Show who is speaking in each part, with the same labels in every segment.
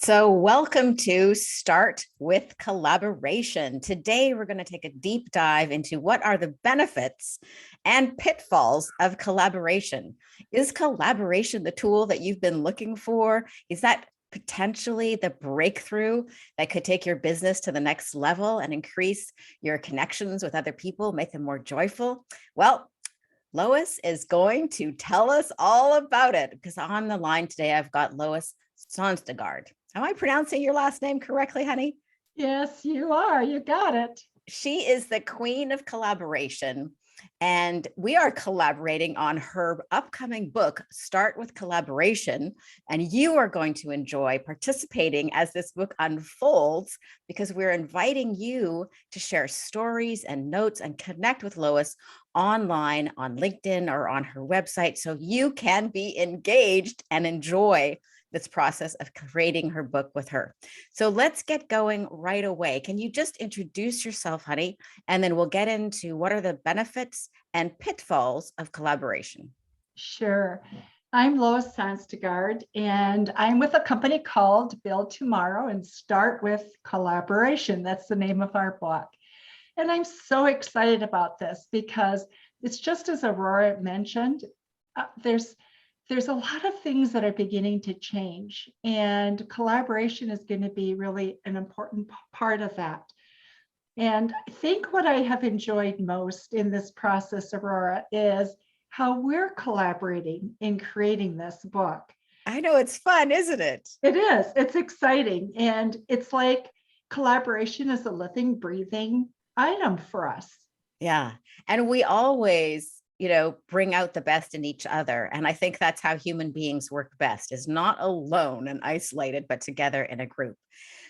Speaker 1: So, welcome to Start with Collaboration. Today, we're going to take a deep dive into what are the benefits and pitfalls of collaboration. Is collaboration the tool that you've been looking for? Is that potentially the breakthrough that could take your business to the next level and increase your connections with other people, make them more joyful? Well, Lois is going to tell us all about it because on the line today, I've got Lois Sonstegard. Am I pronouncing your last name correctly, honey?
Speaker 2: Yes, you are. You got it.
Speaker 1: She is the queen of collaboration, and we are collaborating on her upcoming book, Start with Collaboration. And you are going to enjoy participating as this book unfolds because we're inviting you to share stories and notes and connect with Lois online on LinkedIn or on her website so you can be engaged and enjoy this process of creating her book with her. So let's get going right away. Can you just introduce yourself, honey? And then we'll get into what are the benefits and pitfalls of collaboration.
Speaker 2: Sure. I'm Lois Sonstegard, and I'm with a company called Build Tomorrow and Start with Collaboration. That's the name of our book. And I'm so excited about this because it's just as Aurora mentioned, there's a lot of things that are beginning to change, and collaboration is going to be really an important part of that. And I think what I have enjoyed most in this process, Aurora, is how we're collaborating in creating this book.
Speaker 1: I know it's fun, isn't it?
Speaker 2: It is. It's exciting. And it's like collaboration is a living, breathing item for us.
Speaker 1: Yeah. And we always, bring out the best in each other. And I think that's how human beings work best, is not alone and isolated, but together in a group.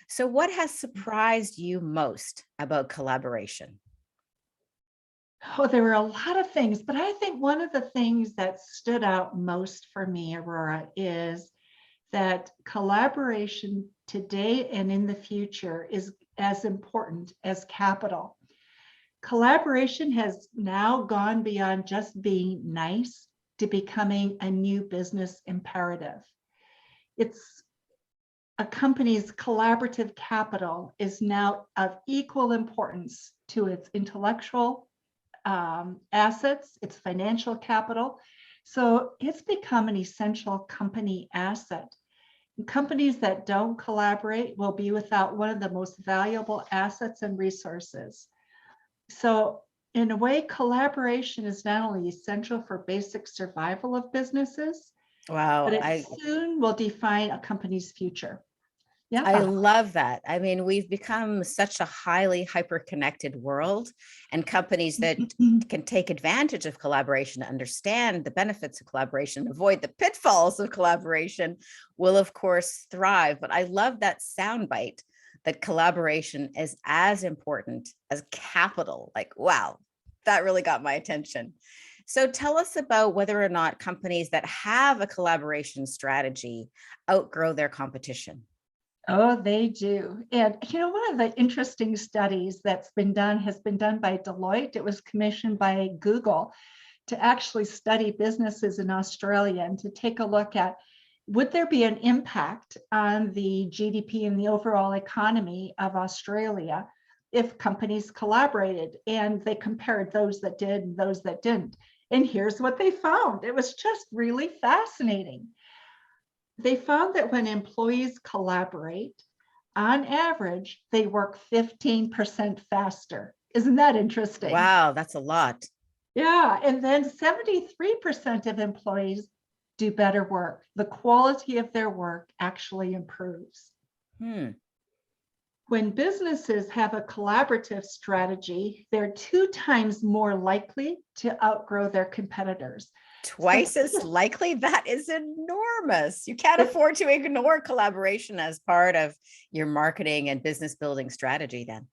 Speaker 1: So what has surprised you most about collaboration?
Speaker 2: Oh, there were a lot of things, but I think one of the things that stood out most for me, Aurora, is that collaboration today and in the future is as important as capital. Collaboration has now gone beyond just being nice to becoming a new business imperative. It's a company's collaborative capital is now of equal importance to its intellectual assets, its financial capital. So it's become an essential company asset. And companies that don't collaborate will be without one of the most valuable assets and resources. So in a way, collaboration is not only essential for basic survival of businesses,
Speaker 1: Wow.
Speaker 2: but it soon will define a company's future. Yeah.
Speaker 1: I love that. I mean, we've become such a highly hyper-connected world, and companies that can take advantage of collaboration, understand the benefits of collaboration, avoid the pitfalls of collaboration, will of course thrive. But I love that soundbite that collaboration is as important as capital. Like, wow, that really got my attention. So tell us about whether or not companies that have a collaboration strategy outgrow their competition.
Speaker 2: Oh, they do. And one of the interesting studies that's been done has been done by Deloitte. It was commissioned by Google to actually study businesses in Australia and to take a look at would there be an impact on the GDP and the overall economy of Australia if companies collaborated? And they compared those that did and those that didn't. And here's what they found. It was just really fascinating. They found that when employees collaborate, on average, they work 15% faster. Isn't that interesting?
Speaker 1: Wow, that's a lot.
Speaker 2: Yeah, and then 73% of employees do better work. The quality of their work actually improves. When businesses have a collaborative strategy, they're 2 times more likely to outgrow their competitors.
Speaker 1: Twice as likely? That is enormous. You can't afford to ignore collaboration as part of your marketing and business building strategy then.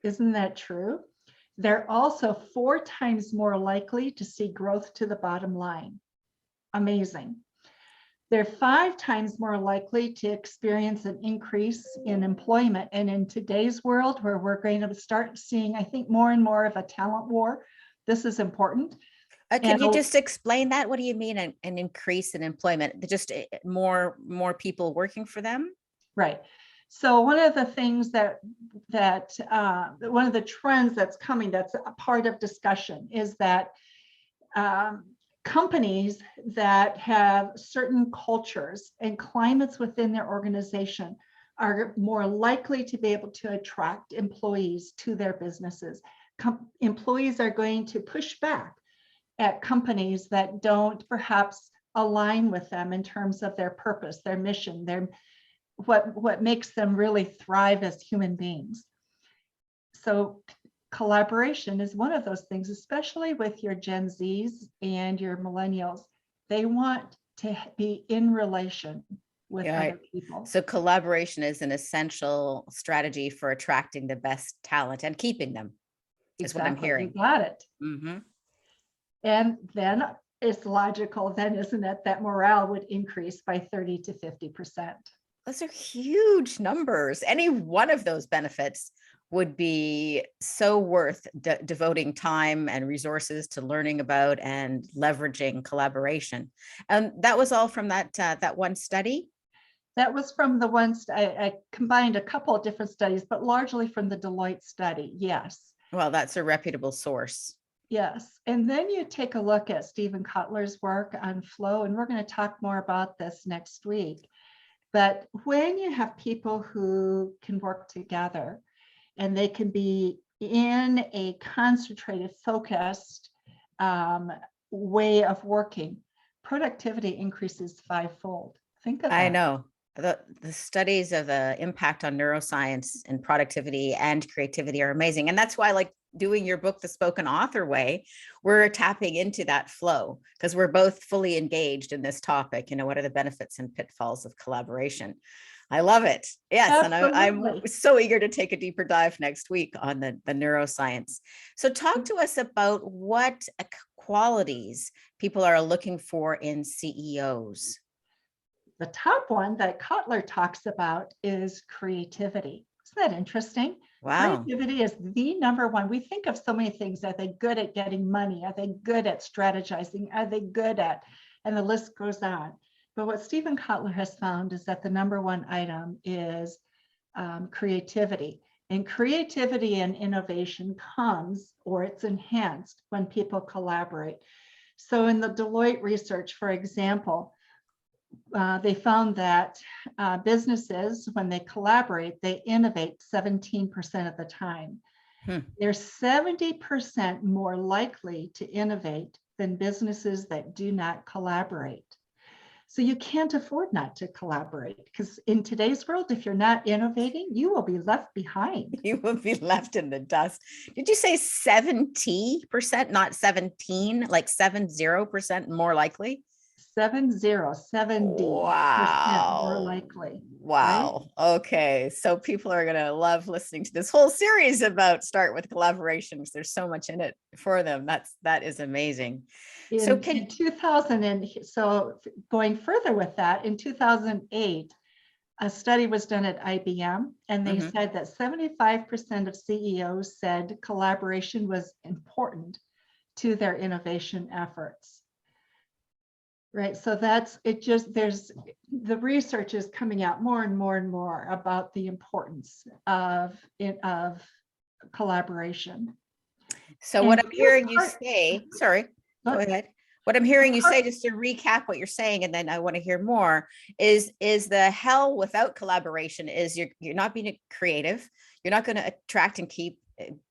Speaker 2: Isn't that true? They're also 4 times more likely to see growth to the bottom line. Amazing. They're 5 times more likely to experience an increase in employment. And in today's world, where we're going to start seeing, I think, more and more of a talent war, this is important.
Speaker 1: Can you just explain that? What do you mean an increase in employment? Just more people working for them?
Speaker 2: Right. So one of the things one of the trends that's coming, that's a part of discussion, is that companies that have certain cultures and climates within their organization are more likely to be able to attract employees to their businesses. Employees are going to push back at companies that don't perhaps align with them in terms of their purpose, their mission, their what makes them really thrive as human beings. So collaboration is one of those things, especially with your Gen Zs and your millennials. They want to be in relation with other people.
Speaker 1: So collaboration is an essential strategy for attracting the best talent and keeping them, is what I'm hearing.
Speaker 2: You got it.
Speaker 1: Mm-hmm.
Speaker 2: And then it's logical then, isn't it, that morale would increase by 30 to 50%.
Speaker 1: Those are huge numbers. Any one of those benefits would be so worth devoting time and resources to learning about and leveraging collaboration. And that was all from that one study?
Speaker 2: That was from the ones, I combined a couple of different studies, but largely from the Deloitte study, yes.
Speaker 1: Well, that's a reputable source.
Speaker 2: Yes. And then you take a look at Stephen Kotler's work on flow, and we're going to talk more about this next week. But when you have people who can work together and they can be in a concentrated, focused way of working, productivity increases fivefold. Think of that.
Speaker 1: I know. The studies of the impact on neuroscience and productivity and creativity are amazing. And that's why, like, doing your book, The Spoken Author Way, we're tapping into that flow because we're both fully engaged in this topic. You know, what are the benefits and pitfalls of collaboration? I love it. Yes.
Speaker 2: Absolutely.
Speaker 1: And I'm so eager to take a deeper dive next week on the neuroscience. So talk to us about what qualities people are looking for in CEOs.
Speaker 2: The top one that Kotler talks about is creativity. Isn't that interesting?
Speaker 1: Wow.
Speaker 2: Creativity is the number one. We think of so many things. Are they good at getting money? Are they good at strategizing? Are they good at, and the list goes on. But what Stephen Kotler has found is that the number one item is creativity. And creativity and innovation comes, or it's enhanced, when people collaborate. So in the Deloitte research, for example, they found that businesses, when they collaborate, they innovate 17% of the time. They're 70% more likely to innovate than businesses that do not collaborate. So you can't afford not to collaborate, because in today's world, if you're not innovating, you will be left behind.
Speaker 1: You will be left in the dust. Did you say 70%, not 17, like 70% more likely? 70%
Speaker 2: Wow. More likely.
Speaker 1: Wow. Right? Okay. So people are going to love listening to this whole series about Start with Collaboration, because there's so much in it for them. That is amazing.
Speaker 2: In 2000, and so going further with that, in 2008, a study was done at IBM, and they said that 75% of CEOs said collaboration was important to their innovation efforts. Right. So that's it. Just there's the research is coming out more and more and more about the importance of collaboration.
Speaker 1: So what I'm hearing you say, sorry, go ahead. What I'm hearing you say, just to recap what you're saying, and then I want to hear more, is the hell without collaboration is you're not being creative. You're not going to attract and keep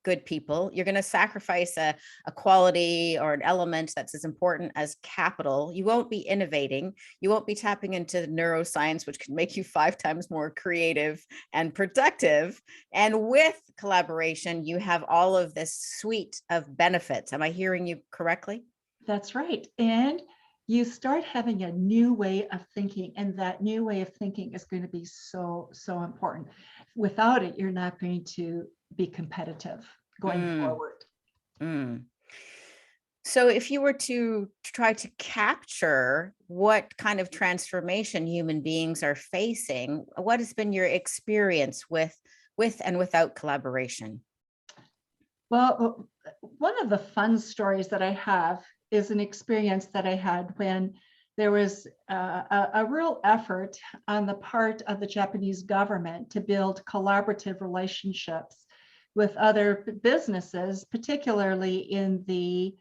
Speaker 1: good people. You're going to sacrifice a quality or an element that's as important as capital. You won't be innovating. You won't be tapping into neuroscience, which can make you 5 times more creative and productive. And with collaboration, you have all of this suite of benefits. Am I hearing you correctly?
Speaker 2: That's right. And you start having a new way of thinking, and that new way of thinking is going to be so, so important. Without it, you're not going to be competitive going forward.
Speaker 1: So if you were to try to capture what kind of transformation human beings are facing, what has been your experience with and without collaboration?
Speaker 2: Well, one of the fun stories that I have is an experience that I had when there was a real effort on the part of the Japanese government to build collaborative relationships with other businesses, particularly in the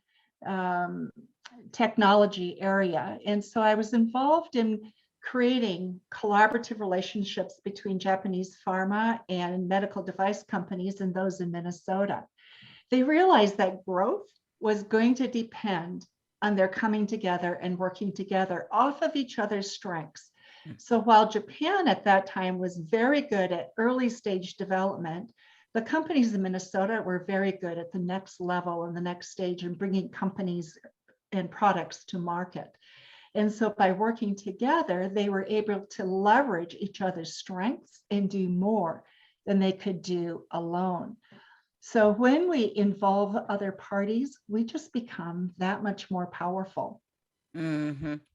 Speaker 2: technology area. And so I was involved in creating collaborative relationships between Japanese pharma and medical device companies and those in Minnesota. They realized that growth was going to depend on their coming together and working together off of each other's strengths. So while Japan at that time was very good at early stage development, the companies in Minnesota were very good at the next level and the next stage in bringing companies and products to market. And so by working together, they were able to leverage each other's strengths and do more than they could do alone. So when we involve other parties, we just become that much more powerful.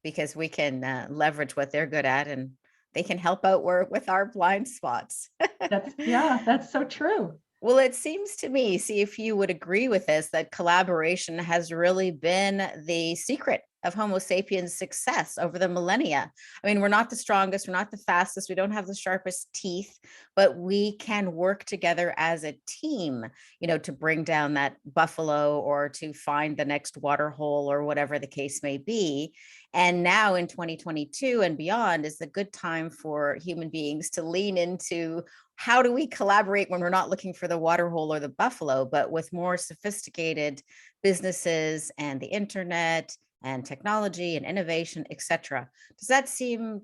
Speaker 1: Because we can leverage what they're good at, and they can help out with our blind spots.
Speaker 2: That's so true.
Speaker 1: Well, it seems to me, see if you would agree with this, that collaboration has really been the secret of Homo sapiens' success over the millennia. I mean, we're not the strongest, we're not the fastest, we don't have the sharpest teeth, but we can work together as a team, to bring down that buffalo or to find the next water hole or whatever the case may be. And now in 2022 and beyond is the good time for human beings to lean into how do we collaborate when we're not looking for the water hole or the buffalo, but with more sophisticated businesses and the internet and technology and innovation, etc. Does that seem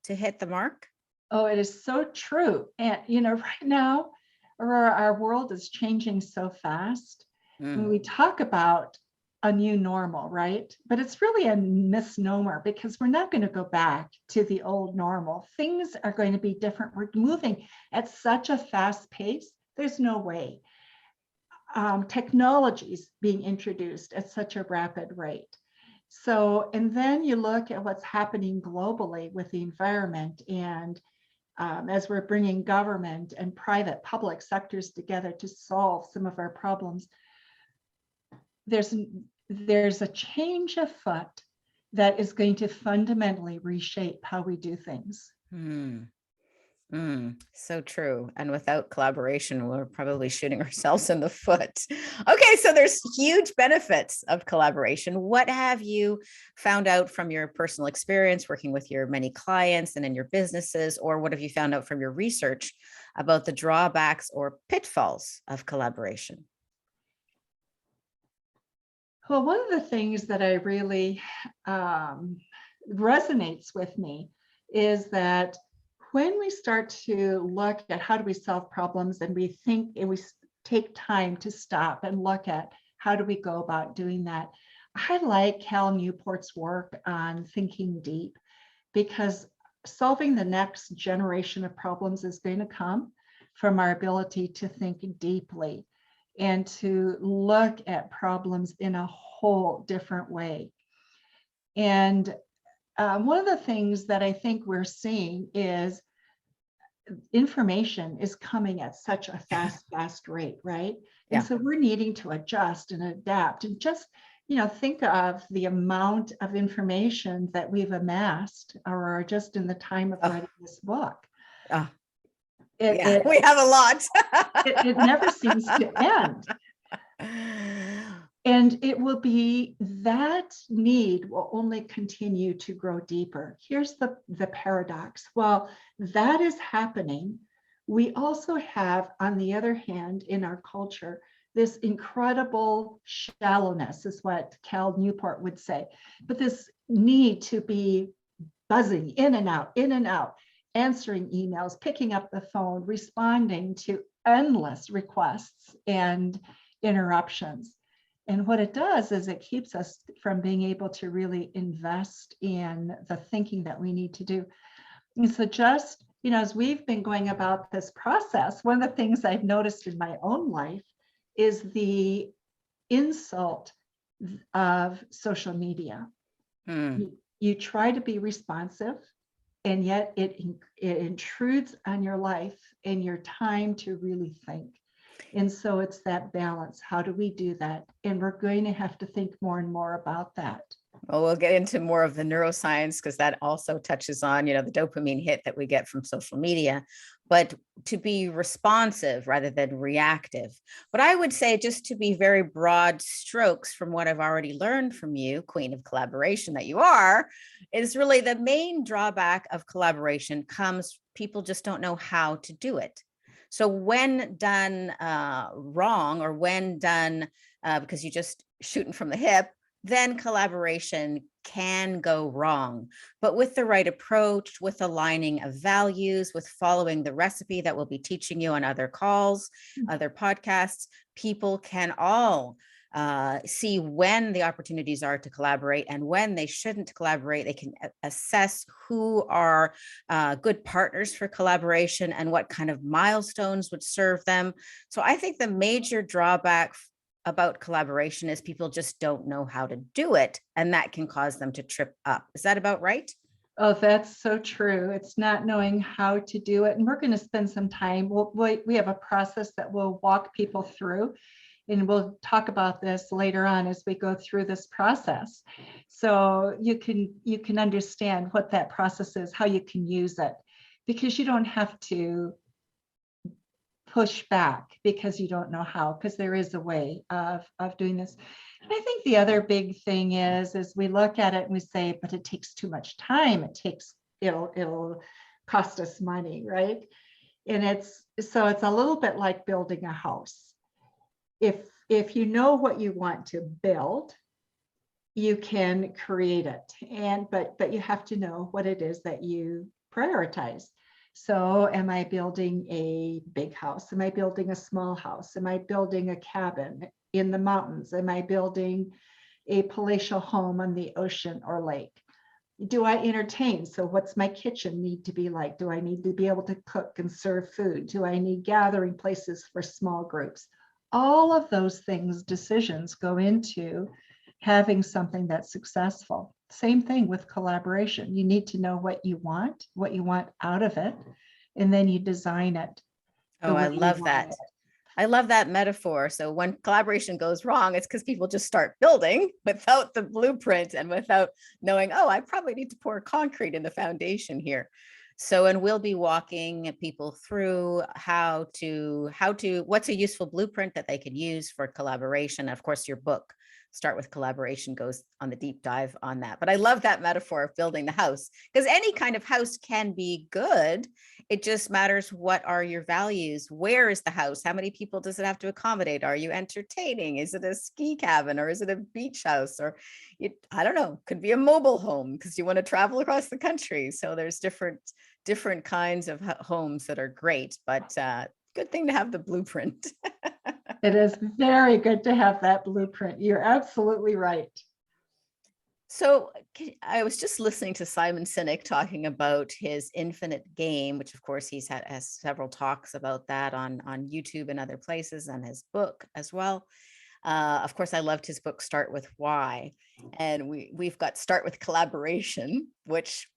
Speaker 1: to hit the mark?
Speaker 2: Oh, it is so true. And, right now, our world is changing so fast. When we talk about a new normal, right? But it's really a misnomer because we're not going to go back to the old normal. Things are going to be different. We're moving at such a fast pace. There's no way. Technologies being introduced at such a rapid rate. So, and then you look at what's happening globally with the environment, and as we're bringing government and private public sectors together to solve some of our problems, there's a change afoot that is going to fundamentally reshape how we do things.
Speaker 1: So true. And without collaboration, we're probably shooting ourselves in the foot. Okay, so there's huge benefits of collaboration. What have you found out from your personal experience working with your many clients and in your businesses, or what have you found out from your research about the drawbacks or pitfalls of collaboration?
Speaker 2: Well, one of the things that I really resonates with me is that when we start to look at how do we solve problems, and we think, and we take time to stop and look at how do we go about doing that. I like Cal Newport's work on thinking deep, because solving the next generation of problems is going to come from our ability to think deeply and to look at problems in a whole different way. And one of the things that I think we're seeing is information is coming at such a fast rate, right? And so we're needing to adjust and adapt, and just, think of the amount of information that we've amassed, or just in the time of writing this book.
Speaker 1: We have a lot.
Speaker 2: it never seems to end. And it will be, that need will only continue to grow deeper. Here's the paradox. While that is happening, we also have, on the other hand, in our culture, this incredible shallowness, is what Cal Newport would say, but this need to be buzzing in and out, answering emails, picking up the phone, responding to endless requests and interruptions. And what it does is it keeps us from being able to really invest in the thinking that we need to do. And so just, as we've been going about this process, one of the things I've noticed in my own life is the insult of social media. You try to be responsive, and yet it intrudes on your life and your time to really think. And so it's that balance. How do we do that? And we're going to have to think more and more about that.
Speaker 1: Well, we'll get into more of the neuroscience because that also touches on, the dopamine hit that we get from social media, but to be responsive rather than reactive. But I would say, just to be very broad strokes from what I've already learned from you, Queen of Collaboration that you are, is really the main drawback of collaboration comes people just don't know how to do it. So when done wrong, or when done because you're just shooting from the hip, then collaboration can go wrong. But with the right approach, with aligning of values, with following the recipe that we'll be teaching you on other calls, other podcasts, people can all see when the opportunities are to collaborate and when they shouldn't collaborate. They can assess who are good partners for collaboration and what kind of milestones would serve them. So I think the major drawback about collaboration is people just don't know how to do it, and that can cause them to trip up. Is that about right?
Speaker 2: Oh, that's so true. It's not knowing how to do it. And we're going to spend some time. We have a process that we'll walk people through, and we'll talk about this later on as we go through this process. So you can understand what that process is, how you can use it, because you don't have to push back because you don't know how, because there is a way of doing this. And I think the other big thing is we look at it and we say, but it takes too much time. It'll cost us money, right? And it's a little bit like building a house. If you know what you want to build, you can create it. But you have to know what it is that you prioritize. So am I building a big house? Am I building a small house? Am I building a cabin in the mountains? Am I building a palatial home on the ocean or lake? Do I entertain? So what's my kitchen need to be like? Do I need to be able to cook and serve food? Do I need gathering places for small groups? All of those things, decisions go into having something that's successful. Same thing with collaboration. You need to know what you want out of it, and then you design it.
Speaker 1: Oh, I love that. I love that metaphor. So when collaboration goes wrong, it's because people just start building without the blueprint and without knowing, oh, I probably need to pour concrete in the foundation here. So, and we'll be walking people through what's a useful blueprint that they can use for collaboration. Of course, your book, Start with Collaboration, goes on the deep dive on that. But I love that metaphor of building the house, because any kind of house can be good. It just matters, what are your values? Where is the house? How many people does it have to accommodate? Are you entertaining? Is it a ski cabin, or is it a beach house? Or I don't know, could be a mobile home because you want to travel across the country. So there's different kinds of homes that are great, but good thing to have the blueprint.
Speaker 2: It is very good to have that blueprint. You're absolutely right.
Speaker 1: So I was just listening to Simon Sinek talking about his infinite game, which of course has several talks about that on YouTube and other places, and his book as well. Of course, I loved his book, Start with Why. And we've got Start with Collaboration, which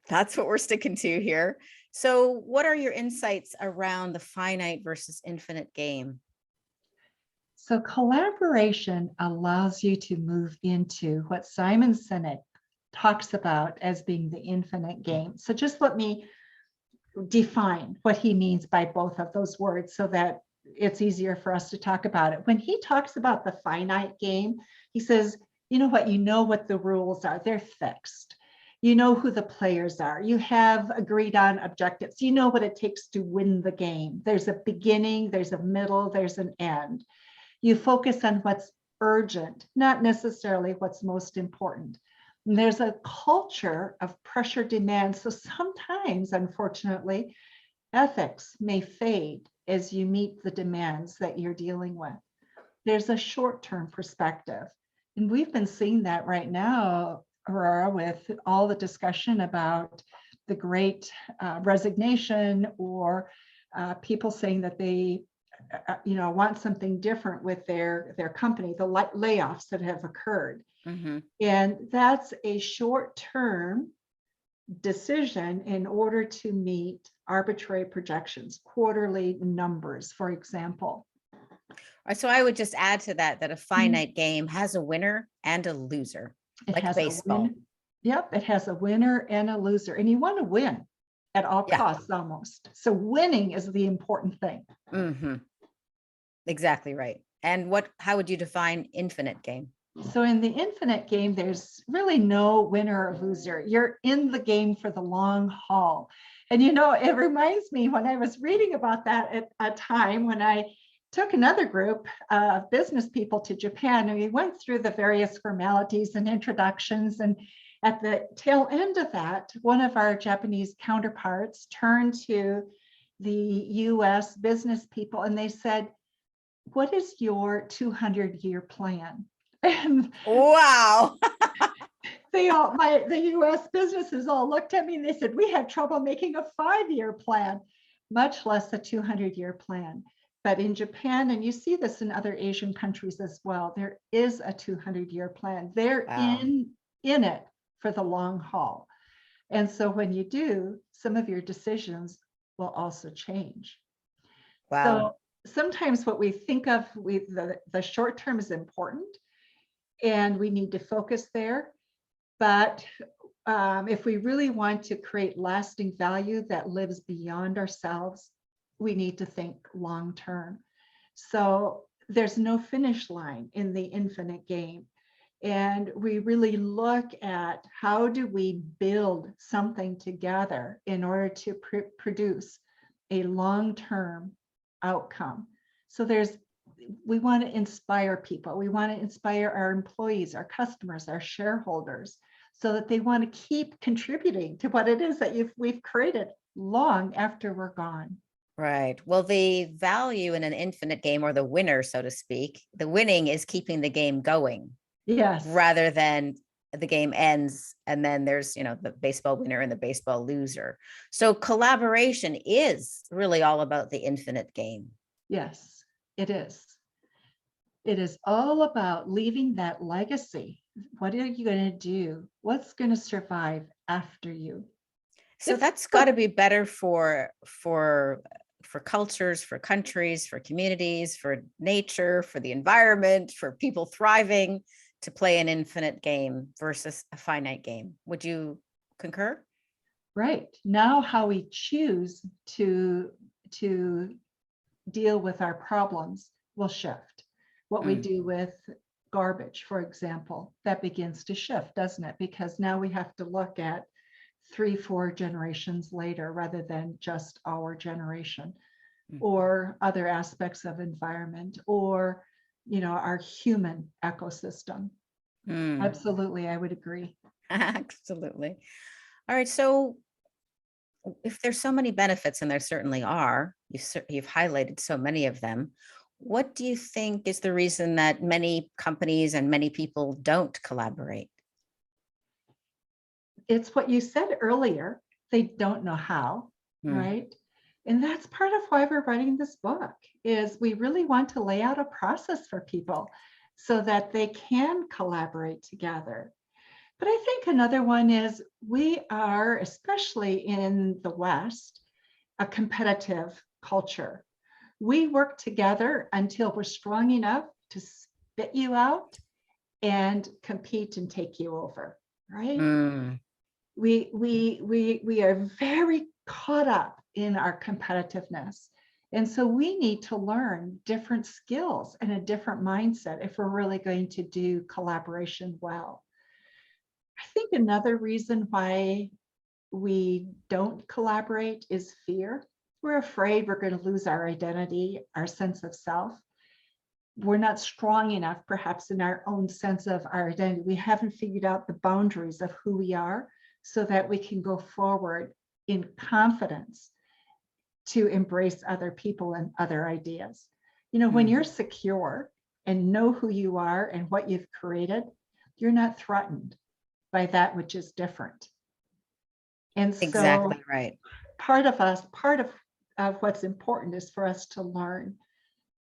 Speaker 1: that's what we're sticking to here. So what are your insights around the finite versus infinite game?
Speaker 2: So collaboration allows you to move into what Simon Sinek talks about as being the infinite game. So just let me define what he means by both of those words so that it's easier for us to talk about it. When he talks about the finite game, he says, you know what the rules are, they're fixed. You know who the players are. You have agreed on objectives. You know what it takes to win the game. There's a beginning, there's a middle, there's an end. You focus on what's urgent, not necessarily what's most important. And there's a culture of pressure demand. So sometimes, unfortunately, ethics may fade as you meet the demands that you're dealing with. There's a short-term perspective. And we've been seeing that right now, Aurora, with all the discussion about the great resignation, or people saying that they want something different with their company, the layoffs that have occurred.
Speaker 1: Mm-hmm.
Speaker 2: And that's a short-term decision in order to meet arbitrary projections, quarterly numbers, for example.
Speaker 1: So I would just add to that, that a
Speaker 2: Mhm.
Speaker 1: finite game has a winner and a loser,
Speaker 2: It
Speaker 1: like
Speaker 2: has a
Speaker 1: baseball.
Speaker 2: win. Yep, it has a winner and a loser, and you want to win at all
Speaker 1: Yeah.
Speaker 2: costs almost. So winning is the important thing.
Speaker 1: Hmm. Exactly right. And how would you define infinite game?
Speaker 2: So in the infinite game, there's really no winner or loser. You're in the game for the long haul. And it reminds me when I was reading about that at a time when I took another group of business people to Japan, and we went through the various formalities and introductions. And at the tail end of that, one of our Japanese counterparts turned to the US business people and they said, "What is your 200-year plan?" And
Speaker 1: Wow.
Speaker 2: the US businesses all looked at me and they said, "We have trouble making a 5-year plan, much less a 200-year plan." But in Japan, and you see this in other Asian countries as well, there is a 200-year plan. They're
Speaker 1: Wow.
Speaker 2: in it for the long haul. And so when you do, some of your decisions will also change.
Speaker 1: Wow.
Speaker 2: So sometimes what we think of, the short term is important and we need to focus there. But if we really want to create lasting value that lives beyond ourselves, we need to think long term. So there's no finish line in the infinite game. And we really look at how do we build something together in order to produce a long-term outcome. So we want to inspire people. We want to inspire our employees, our customers, our shareholders, so that they want to keep contributing to what it is that we've created long after we're gone.
Speaker 1: Right. Well, the value in an infinite game, or the winner, so to speak, the winning is keeping the game going
Speaker 2: Yes.
Speaker 1: rather than the game ends and then there's, the baseball winner and the baseball loser. So collaboration is really all about the infinite game.
Speaker 2: Yes, it is. It is all about leaving that legacy. What are you going to do? What's going to survive after you?
Speaker 1: So
Speaker 2: It's
Speaker 1: that's got to be better for cultures, for countries, for communities, for nature, for the environment, for people thriving, to play an infinite game versus a finite game. Would you concur?
Speaker 2: right. Now how we choose to deal with our problems will shift. What we
Speaker 1: Mm,
Speaker 2: do with garbage, for example, that begins to shift, doesn't it? Because now we have to look at 3, 4 generations later rather than just our generation,
Speaker 1: mm,
Speaker 2: or other aspects of environment, or our human ecosystem.
Speaker 1: mm.
Speaker 2: Absolutely, I would agree.
Speaker 1: Absolutely. All right. So if there's so many benefits, and there certainly are, you've highlighted so many of them, what do you think is the reason that many companies and many people don't collaborate?
Speaker 2: It's what you said earlier. They don't know how,
Speaker 1: Mm,
Speaker 2: right? And that's part of why we're writing this book, is we really want to lay out a process for people so that they can collaborate together. But I think another one is we are, especially in the West, a competitive culture. We work together until we're strong enough to spit you out and compete and take you over, right?
Speaker 1: mm,
Speaker 2: We are very caught up in our competitiveness. And so we need to learn different skills and a different mindset if we're really going to do collaboration well. I think another reason why we don't collaborate is fear. We're afraid we're going to lose our identity, our sense of self. We're not strong enough, perhaps, in our own sense of our identity. We haven't figured out the boundaries of who we are so that we can go forward in confidence to embrace other people and other ideas. When
Speaker 1: mm.
Speaker 2: you're secure and know who you are and what you've created, you're not threatened by that which is different. And so
Speaker 1: Exactly right.
Speaker 2: part of what's important is for us to learn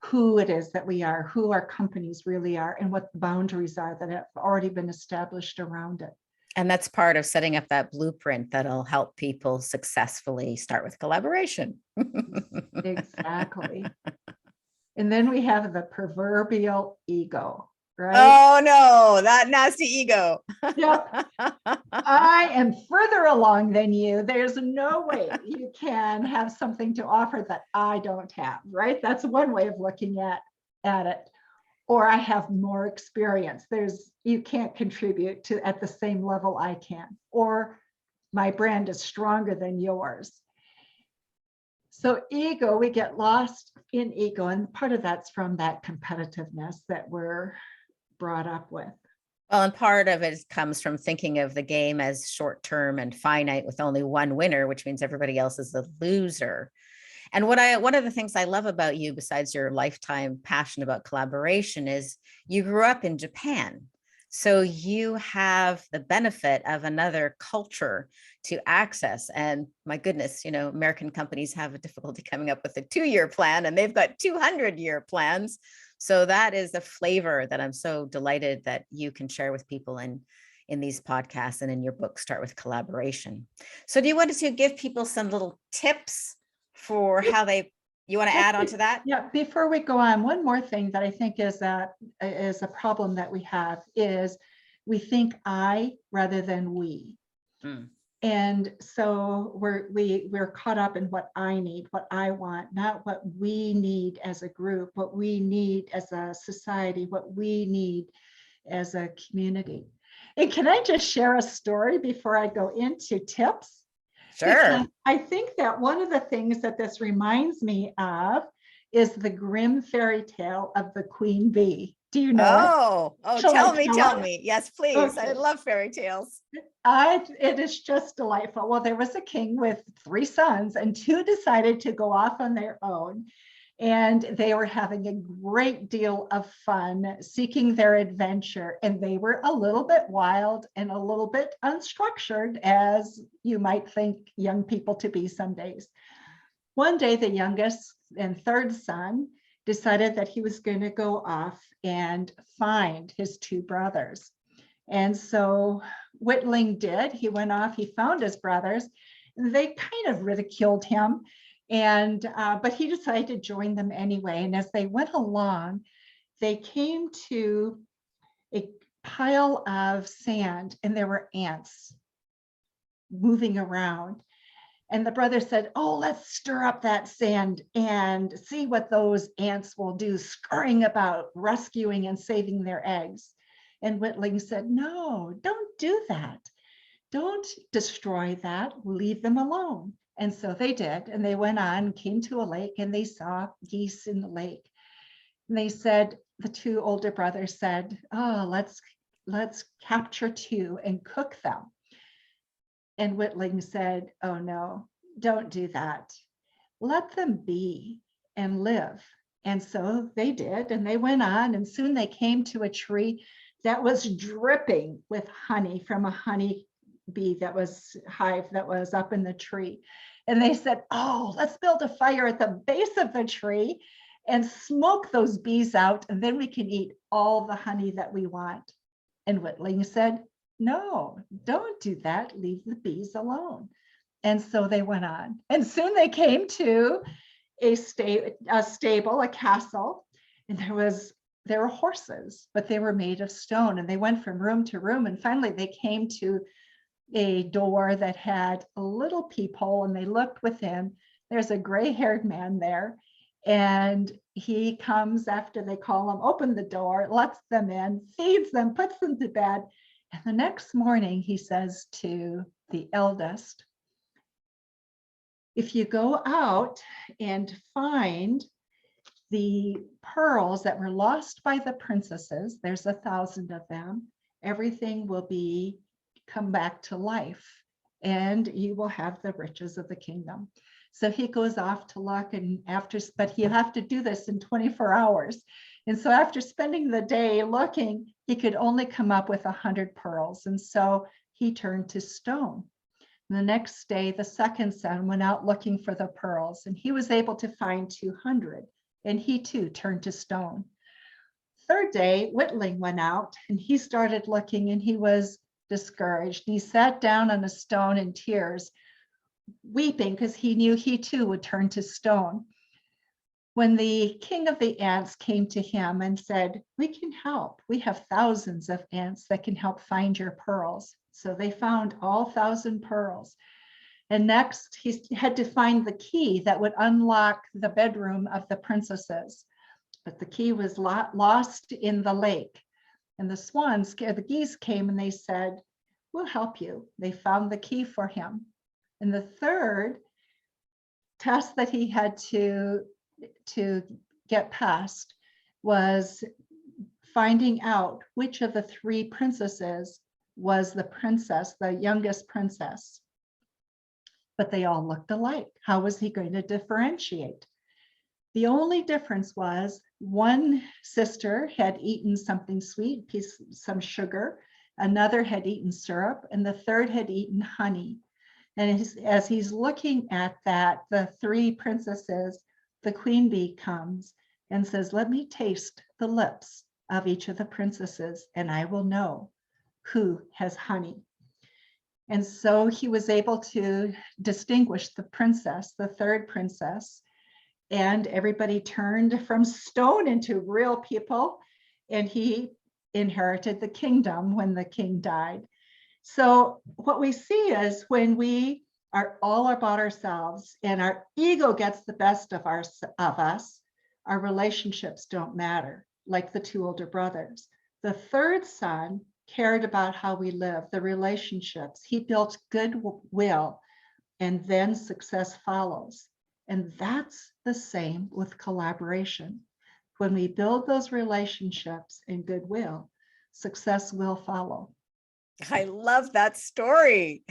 Speaker 2: who it is that we are, who our companies really are, and what the boundaries are that have already been established around it.
Speaker 1: And that's part of setting up that blueprint that'll help people successfully start with collaboration.
Speaker 2: Exactly. And then we have the proverbial ego, right?
Speaker 1: Oh no, that nasty ego.
Speaker 2: Yep. I am further along than you. There's no way you can have something to offer that I don't have, right? That's one way of looking at it. Or I have more experience. You can't contribute to at the same level I can. Or my brand is stronger than yours. So ego, we get lost in ego. And part of that's from that competitiveness that we're brought up with.
Speaker 1: Well, and part of it comes from thinking of the game as short-term and finite with only one winner, which means everybody else is a loser. And one of the things I love about you, besides your lifetime passion about collaboration, is you grew up in Japan. So you have the benefit of another culture to access. And my goodness, American companies have a difficulty coming up with a 2-year plan, and they've got 200-year plans. So that is a flavor that I'm so delighted that you can share with people in these podcasts and in your book, Start with Collaboration. So do you want to give people some little tips for how you want to add on to that?
Speaker 2: Yeah, before we go on, one more thing that I think is a problem that we have is we think I rather than we. Mm. And so we're caught up in what I need, what I want, not what we need as a group, what we need as a society, what we need as a community. And can I just share a story before I go into tips?
Speaker 1: Sure.
Speaker 2: Because I think that one of the things that this reminds me of is the grim fairy tale of the queen bee. Do you know
Speaker 1: it? Tell me. Yes, please. Okay. I love fairy tales.
Speaker 2: It is just delightful. Well, there was a king with 3 sons, and 2 decided to go off on their own. And they were having a great deal of fun seeking their adventure. And they were a little bit wild and a little bit unstructured, as you might think young people to be some days. One day, the youngest and 3rd son decided that he was going to go off and find his 2 brothers. And so Whitling did. He went off, he found his brothers, and they kind of ridiculed him. But he decided to join them anyway. And as they went along, they came to a pile of sand, and there were ants moving around. And the brother said, "Oh, let's stir up that sand and see what those ants will do, scurrying about, rescuing and saving their eggs." And Whitling said, "No, don't do that. Don't destroy that. Leave them alone." And so they did. And they went on, came to a lake, and they saw geese in the lake. And they said, the 2 older brothers said, "Oh, let's capture 2 and cook them." And Whitling said, "Oh no, don't do that. Let them be and live." And so they did, and they went on, and soon they came to a tree that was dripping with honey from a honey bee hive that was up in the tree. And they said, "Oh, let's build a fire at the base of the tree and smoke those bees out, and then we can eat all the honey that we want." And Whitling said, "No, don't do that. Leave the bees alone." And so they went on. And soon they came to a stable, a castle, and there were horses, but they were made of stone. And they went from room to room. And finally they came to a door that had a little peephole, and they looked within. There's a gray-haired man there. And he comes after they call him, open the door, lets them in, feeds them, puts them to bed. And the next morning he says to the eldest, "If you go out and find the pearls that were lost by the princesses, there's 1,000 of them, everything will come back to life, and you will have the riches of the kingdom." So he goes off to look, but you have to do this in 24 hours. And so after spending the day looking, he could only come up with 100 pearls. And so he turned to stone. And the next day, the 2nd son went out looking for the pearls, and he was able to find 200. And he too turned to stone. 3rd day, Whitling went out, and he started looking, and he was discouraged. He sat down on a stone in tears, weeping because he knew he too would turn to stone. when the king of the ants came to him and said, "We can help. We have thousands of ants that can help find your pearls." So they found all 1,000 pearls. And next, he had to find the key that would unlock the bedroom of the princesses. But the key was lost in the lake. And the geese came and they said, "We'll help you." They found the key for him. And the third test that he had to get past was finding out which of the 3 princesses was the youngest princess. But they all looked alike. How was he going to differentiate? The only difference was one sister had eaten something sweet, some sugar, another had eaten syrup, and the third had eaten honey. And as he's looking at that, the 3 princesses, the queen bee comes and says, "Let me taste the lips of each of the princesses, and I will know who has honey." And so he was able to distinguish the princess, the third princess, and everybody turned from stone into real people, and he inherited the kingdom when the king died. So what we see is when we are all about ourselves and our ego gets the best of us, our relationships don't matter, like the 2 older brothers. The third son cared about how we live, the relationships. He built goodwill, and then success follows. And that's the same with collaboration. When we build those relationships and goodwill, success will follow.
Speaker 1: I love that story.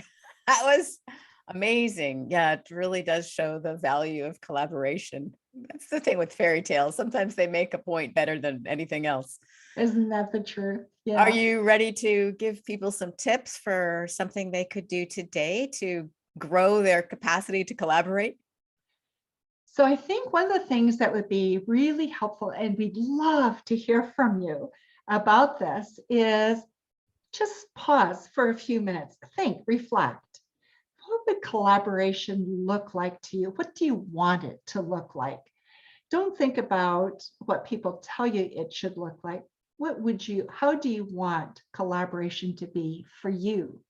Speaker 1: That was amazing. Yeah, it really does show the value of collaboration. That's the thing with fairy tales. Sometimes they make a point better than anything else.
Speaker 2: Isn't that the truth? Yeah.
Speaker 1: Are you ready to give people some tips for something they could do today to grow their capacity to collaborate?
Speaker 2: So I think one of the things that would be really helpful, and we'd love to hear from you about this, is just pause for a few minutes, think, reflect. What would collaboration look like to you? What do you want it to look like? Don't think about what people tell you it should look like. How do you want collaboration to be for you?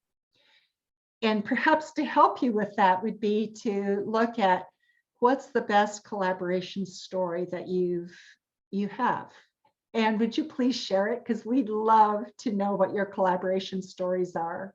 Speaker 2: And perhaps to help you with that would be to look at what's the best collaboration story that you have. And would you please share it? Because we'd love to know what your collaboration stories are.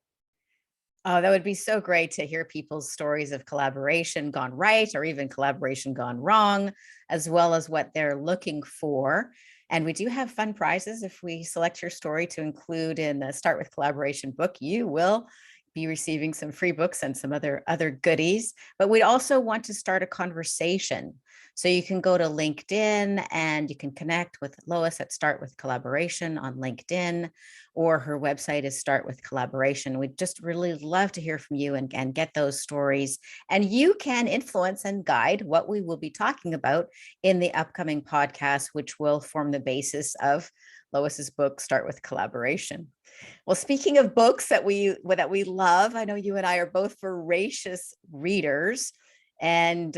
Speaker 1: Oh, that would be so great to hear people's stories of collaboration gone right, or even collaboration gone wrong, as well as what they're looking for. And we do have fun prizes. If we select your story to include in the Start with Collaboration book, you will be receiving some free books and some other goodies. But we'd also want to start a conversation. So you can go to LinkedIn and you can connect with Lois at Start with Collaboration on LinkedIn, or her website is Start with Collaboration. We'd just really love to hear from you and get those stories. And you can influence and guide what we will be talking about in the upcoming podcast, which will form the basis of Lois's book, Start with Collaboration. Well, speaking of books that we love, I know you and I are both voracious readers. And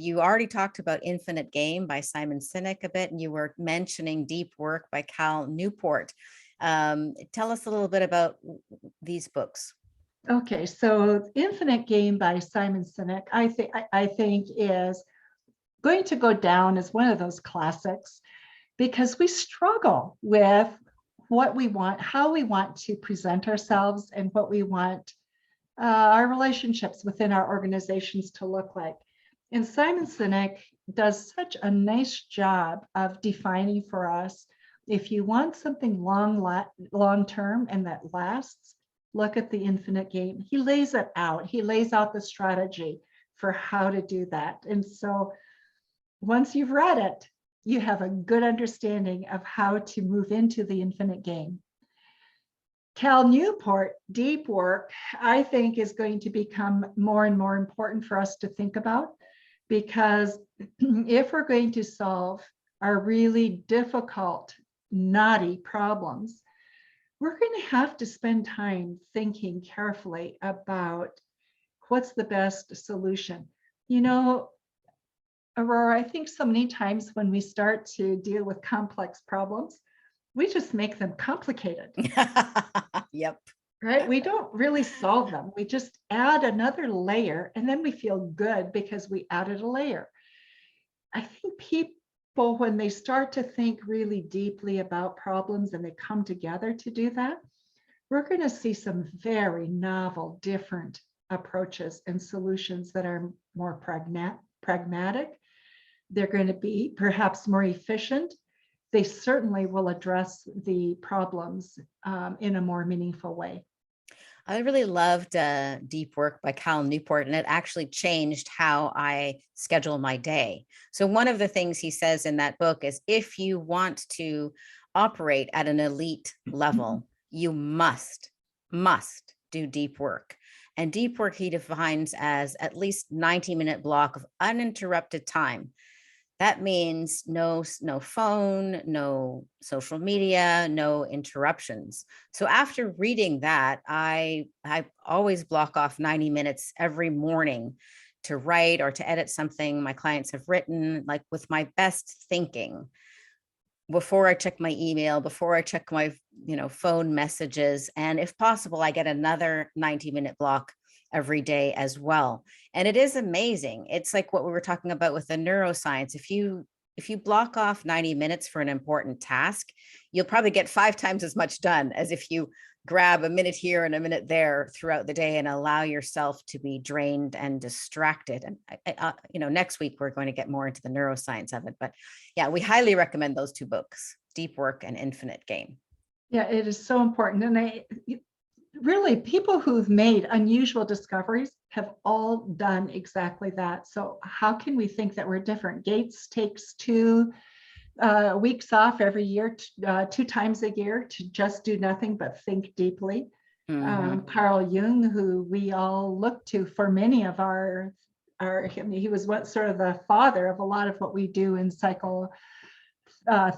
Speaker 1: you already talked about Infinite Game by Simon Sinek a bit, and you were mentioning Deep Work by Cal Newport. Tell us a little bit about these books.
Speaker 2: Okay, so Infinite Game by Simon Sinek, I think is going to go down as one of those classics, because we struggle with what we want, how we want to present ourselves, and what we want our relationships within our organizations to look like. And Simon Sinek does such a nice job of defining for us, if you want something long term and that lasts, look at the Infinite Game. He lays it out. He lays out the strategy for how to do that. And so once you've read it, you have a good understanding of how to move into the Infinite Game. Cal Newport, Deep Work, I think is going to become more and more important for us to think about, because if we're going to solve our really difficult, knotty problems, we're going to have to spend time thinking carefully about what's the best solution. You know, Aurora, I think so many times when we start to deal with complex problems, we just make them complicated.
Speaker 1: Yep.
Speaker 2: Right? We don't really solve them. We just add another layer and then we feel good because we added a layer. I think people, when they start to think really deeply about problems and they come together to do that, we're going to see some very novel, different approaches and solutions that are more pragmatic. They're going to be perhaps more efficient. They certainly will address the problems in a more meaningful way.
Speaker 1: I really loved Deep Work by Cal Newport, and it actually changed how I schedule my day. So one of the things he says in that book is if you want to operate at an elite level, you must do deep work. And deep work he defines as at least 90-minute block of uninterrupted time. That means no phone, no social media, no interruptions. So after reading that, I always block off 90 minutes every morning to write or to edit something my clients have written, like with my best thinking, before I check my email, before I check my phone messages. And if possible, I get another 90-minute block every day as well. And it is amazing. It's like what we were talking about with the neuroscience. If you block off 90 minutes for an important task, you'll probably get 5 times as much done as if you grab a minute here and a minute there throughout the day and allow yourself to be drained and distracted. And next week we're going to get more into the neuroscience of it. But yeah, we highly recommend those 2 books, Deep Work and Infinite Game.
Speaker 2: Yeah, it is so important. And really, people who've made unusual discoveries have all done exactly that. So how can we think that we're different? Gates takes 2 weeks off every year, 2 times a year, to just do nothing but think deeply. Carl Jung, who we all look to for many of our he was sort of the father of a lot of what we do in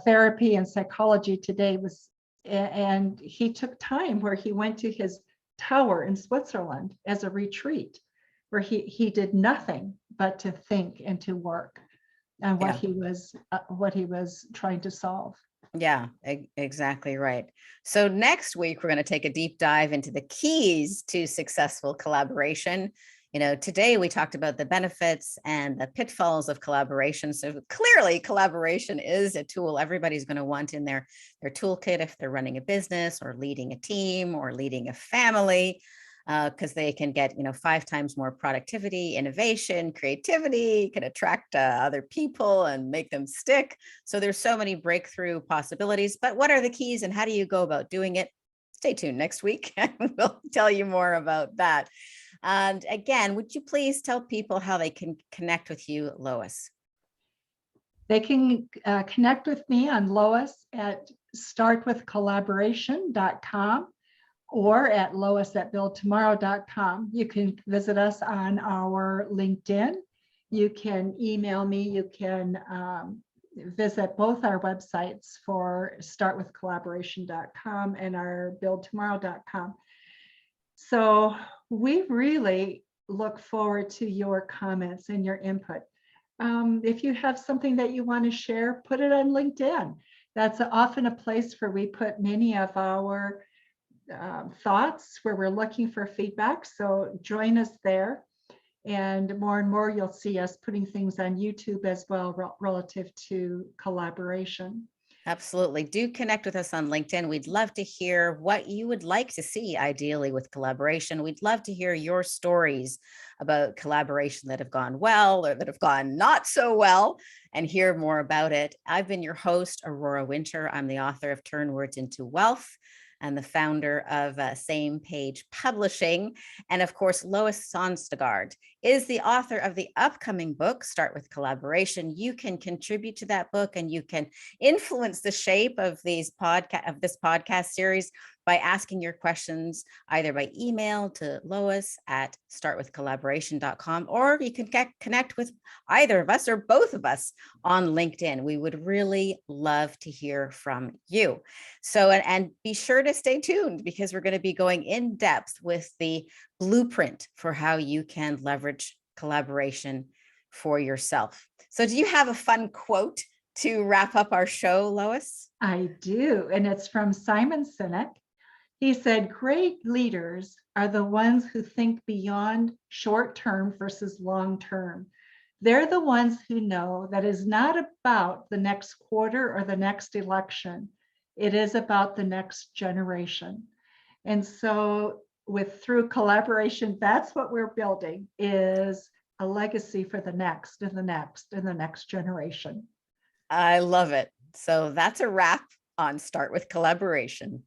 Speaker 2: therapy and psychology today, and he took time where he went to his tower in Switzerland as a retreat, where he did nothing but to think and to work on what he was trying to solve.
Speaker 1: Yeah, exactly right. So next week, we're going to take a deep dive into the keys to successful collaboration. Today we talked about the benefits and the pitfalls of collaboration. So clearly collaboration is a tool everybody's going to want in their toolkit if they're running a business or leading a team or leading a family, because they can get 5 times more productivity, innovation, creativity, can attract other people and make them stick. So there's so many breakthrough possibilities. But what are the keys and how do you go about doing it? Stay tuned next week and we'll tell you more about that. And again, would you please tell people how they can connect with you, Lois?
Speaker 2: They can connect with me on Lois at startwithcollaboration.com or at lois@buildtomorrow.com. You can visit us on our LinkedIn. You can email me. You can visit both our websites for startwithcollaboration.com and our buildtomorrow.com. So we really look forward to your comments and your input. If you have something that you want to share, put it on LinkedIn. That's often a place where we put many of our thoughts, where we're looking for feedback. So join us there. And more you'll see us putting things on YouTube as well relative to collaboration.
Speaker 1: Absolutely. Do connect with us on LinkedIn. We'd love to hear what you would like to see ideally with collaboration. We'd love to hear your stories about collaboration that have gone well or that have gone not so well and hear more about it. I've been your host, Aurora Winter. I'm the author of Turn Words into Wealth and the founder of Same Page Publishing. And of course, Lois Sonstegard is the author of the upcoming book, Start with Collaboration. You can contribute to that book and you can influence the shape of this podcast series by asking your questions either by email to Lois at startwithcollaboration.com, or you can connect with either of us or both of us on LinkedIn. We would really love to hear from you. So, and be sure to stay tuned because we're going to be going in depth with the blueprint for how you can leverage collaboration for yourself. So do you have a fun quote to wrap up our show, Lois?
Speaker 2: I do. And it's from Simon Sinek. He said, great leaders are the ones who think beyond short term versus long term. They're the ones who know that it's not about the next quarter or the next election. It is about the next generation. And so through collaboration, that's what we're building, is a legacy for the next and the next and the next generation.
Speaker 1: I love it. So that's a wrap on Start with Collaboration.